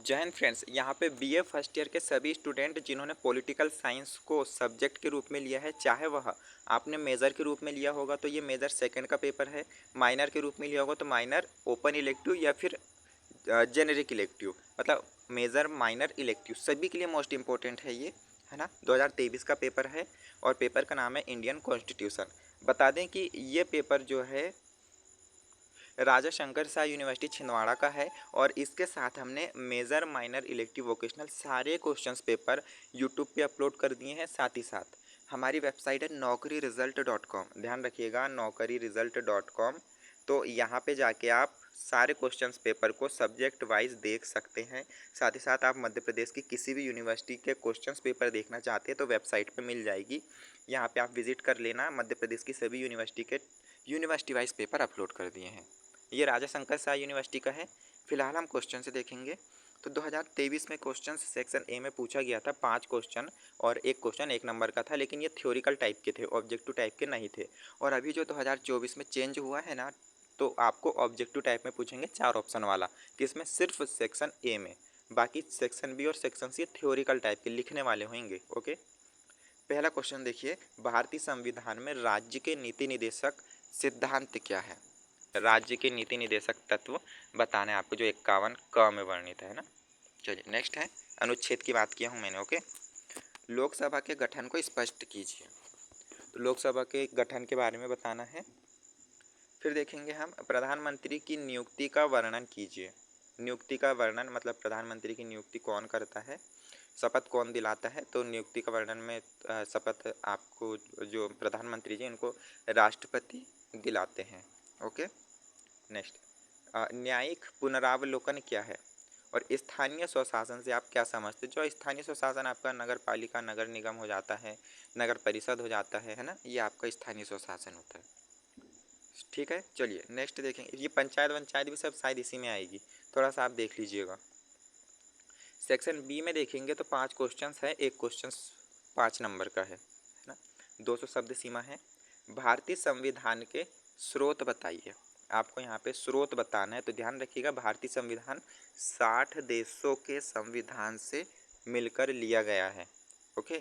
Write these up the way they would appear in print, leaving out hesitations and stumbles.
जय हिंद फ्रेंड्स। यहाँ पे बीए फर्स्ट ईयर के सभी स्टूडेंट जिन्होंने पॉलिटिकल साइंस को सब्जेक्ट के रूप में लिया है, चाहे वह आपने मेजर के रूप में लिया होगा तो ये मेजर सेकंड का पेपर है, माइनर के रूप में लिया होगा तो माइनर ओपन इलेक्टिव या फिर जेनेरिक इलेक्टिव, मतलब मेजर माइनर इलेक्टिव सभी के लिए मोस्ट इंपॉर्टेंट है ये, है ना। 2023 का पेपर है और पेपर का नाम है इंडियन कॉन्स्टिट्यूशन। बता दें कि ये पेपर जो है राजा शंकर शाह यूनिवर्सिटी छिंदवाड़ा का है और इसके साथ हमने मेजर माइनर इलेक्टिव वोकेशनल सारे क्वेश्चंस पेपर यूट्यूब पे अपलोड कर दिए हैं। साथ ही साथ हमारी वेबसाइट है naukri-result.com, ध्यान रखिएगा naukri-result.com। तो यहाँ पे जाके आप सारे क्वेश्चंस पेपर को सब्जेक्ट वाइज देख सकते हैं। साथ ही साथ आप मध्य प्रदेश की किसी भी यूनिवर्सिटी के क्वेश्चंस पेपर देखना चाहते हैं तो वेबसाइट पे मिल जाएगी, यहाँ पे आप विजिट कर लेना। मध्य प्रदेश की सभी यूनिवर्सिटी के यूनिवर्सिटी वाइज पेपर अपलोड कर दिए हैं। ये राजा शंकर शाह यूनिवर्सिटी का है। फिलहाल हम क्वेश्चन से देखेंगे तो 2023 में क्वेश्चन सेक्शन ए में पूछा गया था 5 क्वेश्चन और एक क्वेश्चन 1 नंबर का था, लेकिन ये थ्योरिकल टाइप के थे, ऑब्जेक्टिव टाइप के नहीं थे। और अभी जो 2024 में चेंज हुआ है ना, तो आपको ऑब्जेक्टिव टाइप में पूछेंगे 4 ऑप्शन वाला, किसमें सिर्फ सेक्शन ए में, बाकी सेक्शन बी और सेक्शन सी थ्योरिकल टाइप के लिखने वाले होंगे। ओके, पहला क्वेश्चन देखिए, भारतीय संविधान में राज्य के नीति निदेशक सिद्धांत क्या है। राज्य के नीति निदेशक तत्व बताना है आपको, जो 51 क में वर्णित है ना। चलिए नेक्स्ट है, अनुच्छेद की बात किया हूँ मैंने। ओके, लोकसभा के गठन को स्पष्ट कीजिए। तो लोकसभा के गठन के बारे में बताना है। फिर देखेंगे हम, प्रधानमंत्री की नियुक्ति का वर्णन कीजिए। नियुक्ति का वर्णन मतलब प्रधानमंत्री की नियुक्ति कौन करता है, शपथ कौन दिलाता है। तो नियुक्ति का वर्णन में शपथ आपको जो प्रधानमंत्री जी उनको राष्ट्रपति दिलाते हैं। ओके, नेक्स्ट, न्यायिक पुनरावलोकन क्या है और स्थानीय स्वशासन से आप क्या समझते हो। जो स्थानीय स्वशासन आपका नगर पालिका नगर निगम हो जाता है, नगर परिषद हो जाता है ना, ये आपका स्थानीय स्वशासन होता है। ठीक है, चलिए नेक्स्ट देखेंगे। ये पंचायत वंचायत भी सब शायद इसी में आएगी, थोड़ा सा आप देख लीजिएगा। सेक्शन बी में देखेंगे तो 5 क्वेश्चंस है, एक क्वेश्चन 5 नंबर का है ना। 200 शब्द सीमा है। भारतीय संविधान के स्रोत बताइए। आपको यहाँ पे स्रोत बताना है, तो ध्यान रखिएगा भारतीय संविधान 60 देशों के संविधान से मिलकर लिया गया है। ओके,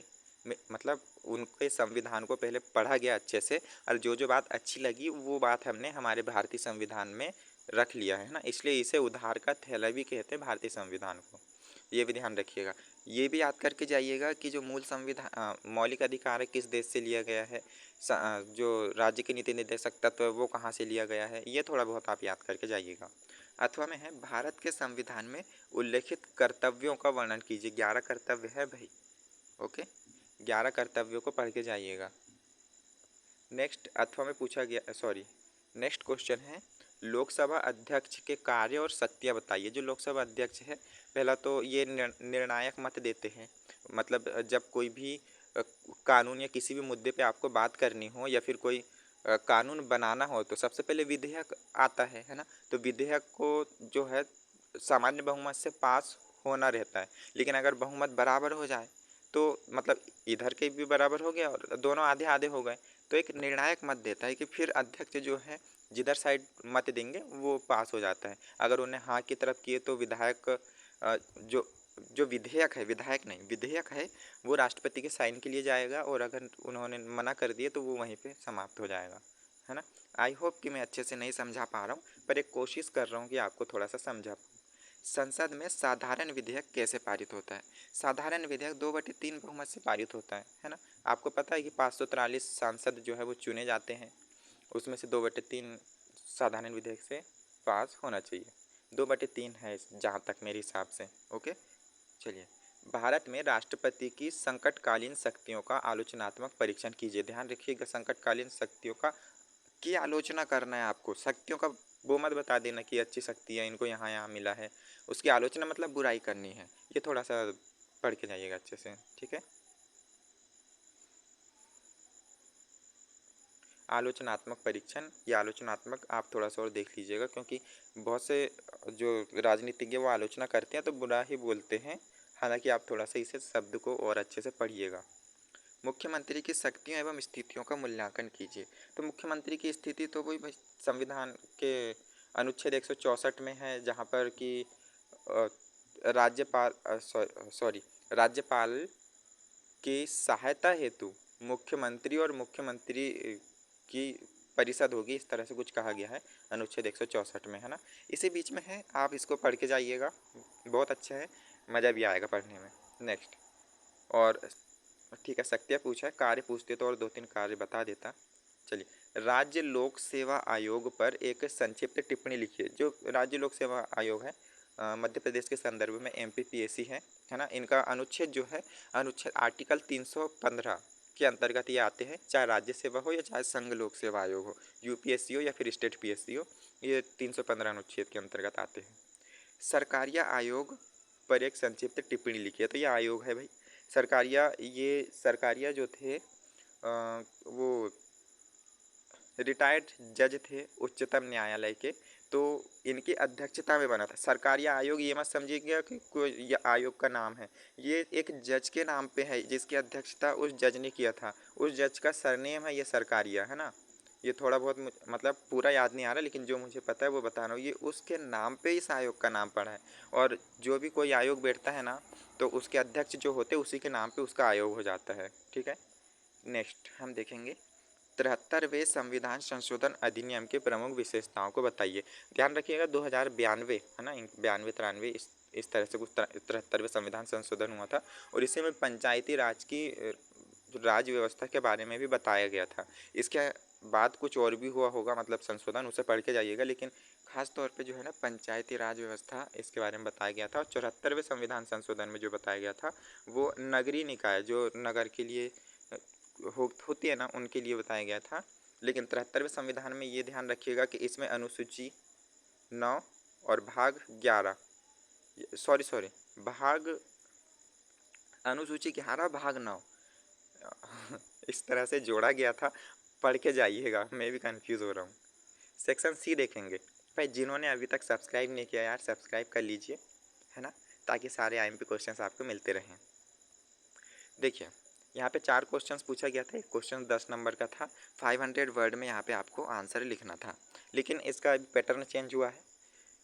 मतलब उनके संविधान को पहले पढ़ा गया अच्छे से और जो जो बात अच्छी लगी वो बात हमने हमारे भारतीय संविधान में रख लिया है ना, इसलिए इसे उधार का थैला भी कहते हैं भारतीय संविधान को। ये भी ध्यान रखिएगा। ये भी याद करके जाइएगा कि जो मूल संविधान मौलिक अधिकार है किस देश से लिया गया है, जो राज्य के नीति निर्देशक तत्व है वो कहाँ से लिया गया है, ये थोड़ा बहुत आप याद करके जाइएगा। अथवा में है, भारत के संविधान में उल्लेखित कर्तव्यों का वर्णन कीजिए। 11 कर्तव्य है भाई। ओके, 11 कर्तव्यों को पढ़ के जाइएगा। नेक्स्ट अथवा में पूछा गया, सॉरी, नेक्स्ट क्वेश्चन है, लोकसभा अध्यक्ष के कार्य और शक्तियाँ बताइए। जो लोकसभा अध्यक्ष है, पहला तो ये निर्णायक मत देते हैं, मतलब जब कोई भी कानून या किसी भी मुद्दे पे आपको बात करनी हो या फिर कोई कानून बनाना हो तो सबसे पहले विधेयक आता है ना। तो विधेयक को जो है सामान्य बहुमत से पास होना रहता है, लेकिन अगर बहुमत बराबर हो जाए तो मतलब इधर के भी बराबर हो गया और दोनों आधे आधे हो गए, तो एक निर्णायक मत देता है कि फिर अध्यक्ष जो है जिधर साइड मत देंगे वो पास हो जाता है। अगर उन्हें हाँ की तरफ किए तो विधायक जो जो विधेयक है, विधायक नहीं विधेयक है, वो राष्ट्रपति के साइन के लिए जाएगा और अगर उन्होंने मना कर दिए तो वो वहीं पे समाप्त हो जाएगा, है ना। आई होप कि मैं अच्छे से नहीं समझा पा रहा हूँ, पर एक कोशिश कर रहा हूँ कि आपको थोड़ा सा समझा पाऊँ। संसद में साधारण विधेयक कैसे पारित होता है। साधारण विधेयक 2/3 बहुमत से पारित होता है ना। आपको पता है कि 543 सांसद जो है वो चुने जाते हैं, उसमें से 2/3 साधारण विधेयक से पास होना चाहिए। 2/3 है जहाँ तक मेरे हिसाब से। ओके, चलिए, भारत में राष्ट्रपति की संकटकालीन शक्तियों का आलोचनात्मक परीक्षण कीजिए। ध्यान रखिएगा, संकटकालीन शक्तियों का की आलोचना करना है आपको। शक्तियों का वो मत बता देना कि अच्छी शक्ति है, इनको यहाँ यहाँ मिला है, उसकी आलोचना मतलब बुराई करनी है। ये थोड़ा सा पढ़ के जाइएगा अच्छे से, ठीक है। आलोचनात्मक परीक्षण या आलोचनात्मक आप थोड़ा सा और देख लीजिएगा, क्योंकि बहुत से जो राजनीतिज्ञ वो आलोचना करते हैं तो बुरा ही बोलते हैं, हालांकि आप थोड़ा सा इसे शब्द को और अच्छे से पढ़िएगा। मुख्यमंत्री की शक्तियों एवं स्थितियों का मूल्यांकन कीजिए। तो मुख्यमंत्री की स्थिति तो वही भाई संविधान के अनुच्छेद 164 में है, जहाँ पर कि राज्यपाल सॉरी राज्यपाल की सहायता हेतु मुख्यमंत्री और मुख्यमंत्री की परिषद होगी, इस तरह से कुछ कहा गया है अनुच्छेद 164 में, है ना। इसी बीच में है, आप इसको पढ़ के जाइएगा, बहुत अच्छा है, मज़ा भी आएगा पढ़ने में। नेक्स्ट, और ठीक है, शक्तियाँ पूछा है, कार्य पूछते तो और 2-3 कार्य बता देता। चलिए, राज्य लोक सेवा आयोग पर एक संक्षिप्त टिप्पणी लिखिए। जो राज्य लोक सेवा आयोग है मध्य प्रदेश के संदर्भ में एमपीपीएससी है ना। इनका अनुच्छेद जो है, अनुच्छेद आर्टिकल 315 के अंतर्गत ये आते हैं, चाहे राज्य सेवा हो या चाहे संघ लोक सेवा आयोग हो, यूपीएससी हो या फिर स्टेट पीएससी हो, ये 315 अनुच्छेद के अंतर्गत आते हैं। सरकारिया आयोग पर एक संक्षिप्त टिप्पणी लिखी है, तो ये आयोग है भाई सरकारिया। ये सरकारिया जो थे वो रिटायर्ड जज थे उच्चतम न्यायालय के, तो इनकी अध्यक्षता में बना था सरकारिया आयोग। ये मत समझिएगा कि कोई ये आयोग का नाम है, ये एक जज के नाम पे है जिसकी अध्यक्षता उस जज ने किया था। उस जज का सरनेम है ये सरकारिया, है ना। ये थोड़ा बहुत मतलब पूरा याद नहीं आ रहा, लेकिन जो मुझे पता है वो बता रहा हूँ। ये उसके नाम पे इस आयोग का नाम पड़ा है, और जो भी कोई आयोग बैठता है ना, तो उसके अध्यक्ष जो होते हैं उसी के नाम पे उसका आयोग हो जाता है, ठीक है। नेक्स्ट हम देखेंगे 73वें संविधान संशोधन अधिनियम के प्रमुख विशेषताओं को बताइए। ध्यान रखिएगा 2092 है ना, 92-93 इस तरह से कुछ 73वें संविधान संशोधन हुआ था, और इसी में पंचायती राज की राज व्यवस्था के बारे में भी बताया गया था। इसके बाद कुछ और भी हुआ होगा, मतलब संशोधन, उसे पढ़ के जाइएगा, लेकिन खास तौर पे जो है ना पंचायती राज व्यवस्था इसके बारे में बताया गया था। और 74वें संविधान संशोधन में जो बताया गया था वो नगरीय निकाय, जो नगर के लिए होती है ना, उनके लिए बताया गया था। लेकिन 73वें संविधान में ये ध्यान रखिएगा कि इसमें अनुसूची 9 और भाग 11 सॉरी भाग अनुसूची 11 भाग 9 इस तरह से जोड़ा गया था, पढ़ के जाइएगा, मैं भी कंफ्यूज हो रहा हूँ। सेक्शन सी देखेंगे भाई, जिन्होंने अभी तक सब्सक्राइब नहीं किया यार सब्सक्राइब कर लीजिए, है ना, ताकि सारे आईएमपी क्वेश्चंस आपको मिलते रहें। देखिए यहाँ पे 4 क्वेश्चंस पूछा गया था, एक क्वेश्चन 10 नंबर का था, 500 वर्ड में यहाँ पे आपको आंसर लिखना था, लेकिन इसका अभी पैटर्न चेंज हुआ है।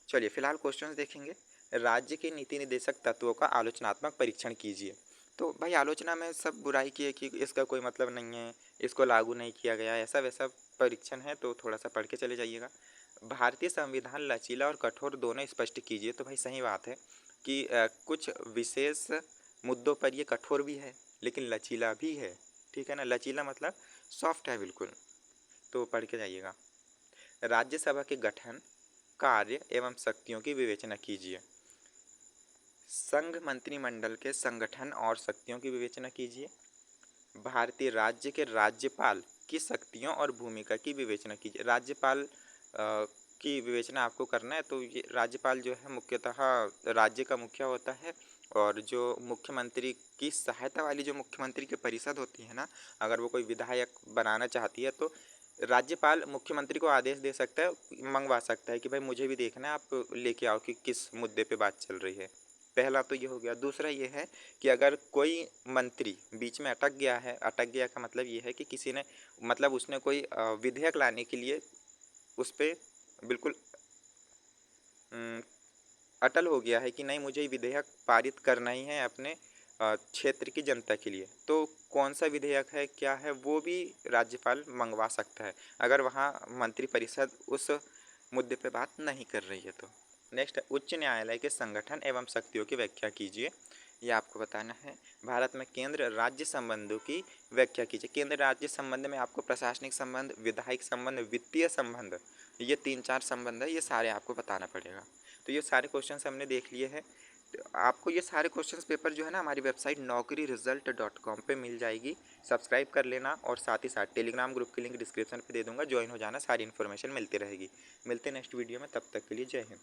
चलिए फिलहाल क्वेश्चंस देखेंगे। राज्य के नीति निर्देशक तत्वों का आलोचनात्मक परीक्षण कीजिए। तो भाई आलोचना में सब बुराई की है कि इसका कोई मतलब नहीं है, इसको लागू नहीं किया गया, ऐसा वैसा परीक्षण है, तो थोड़ा सा पढ़ के चले जाइएगा। भारतीय संविधान लचीला और कठोर दोनों स्पष्ट कीजिए। तो भाई सही बात है कि कुछ विशेष मुद्दों पर ये कठोर भी है लेकिन लचीला भी है, ठीक है ना। लचीला मतलब सॉफ्ट है बिल्कुल, तो पढ़ के जाइएगा। राज्यसभा के गठन, कार्य एवं शक्तियों की विवेचना कीजिए। संघ मंत्रिमंडल के संगठन और शक्तियों की विवेचना कीजिए। भारतीय राज्य के राज्यपाल की शक्तियों और भूमिका की विवेचना कीजिए। राज्यपाल की विवेचना आपको करना है, तो ये राज्यपाल जो है मुख्यतः राज्य का मुखिया होता है, और जो मुख्यमंत्री की सहायता वाली जो मुख्यमंत्री की परिषद होती है ना, अगर वो कोई विधायक बनाना चाहती है तो राज्यपाल मुख्यमंत्री को आदेश दे सकता है, मंगवा सकता है कि भाई मुझे भी देखना है, आप लेके आओ कि किस मुद्दे पे बात चल रही है। पहला तो ये हो गया। दूसरा ये है कि अगर कोई मंत्री बीच में अटक गया है, अटक गया का मतलब ये है कि किसी ने मतलब उसने कोई विधेयक लाने के लिए उस पर बिल्कुल अटल हो गया है कि नहीं मुझे विधेयक पारित करना ही है अपने क्षेत्र की जनता के लिए, तो कौन सा विधेयक है क्या है वो भी राज्यपाल मंगवा सकता है, अगर वहाँ मंत्रिपरिषद उस मुद्दे पे बात नहीं कर रही है तो। नेक्स्ट, उच्च न्यायालय के संगठन एवं शक्तियों की व्याख्या कीजिए। ये आपको बताना है। भारत में केंद्र राज्य संबंधों की व्याख्या कीजिए। केंद्र राज्य संबंध में आपको प्रशासनिक संबंध, विधायिक संबंध, वित्तीय संबंध, ये 3-4 संबंध है, ये सारे आपको बताना पड़ेगा। तो ये सारे क्वेश्चंस हमने देख लिए हैं। तो आपको ये सारे क्वेश्चंस पेपर जो है ना हमारी वेबसाइट naukriresult.com पे मिल जाएगी। सब्सक्राइब कर लेना, और साथ ही साथ टेलीग्राम ग्रुप की लिंक डिस्क्रिप्शन पे दे दूंगा, ज्वाइन हो जाना, सारी इन्फॉर्मेशन मिलती रहेगी। मिलते हैं नेक्स्ट वीडियो में, तब तक के लिए जय हिंद।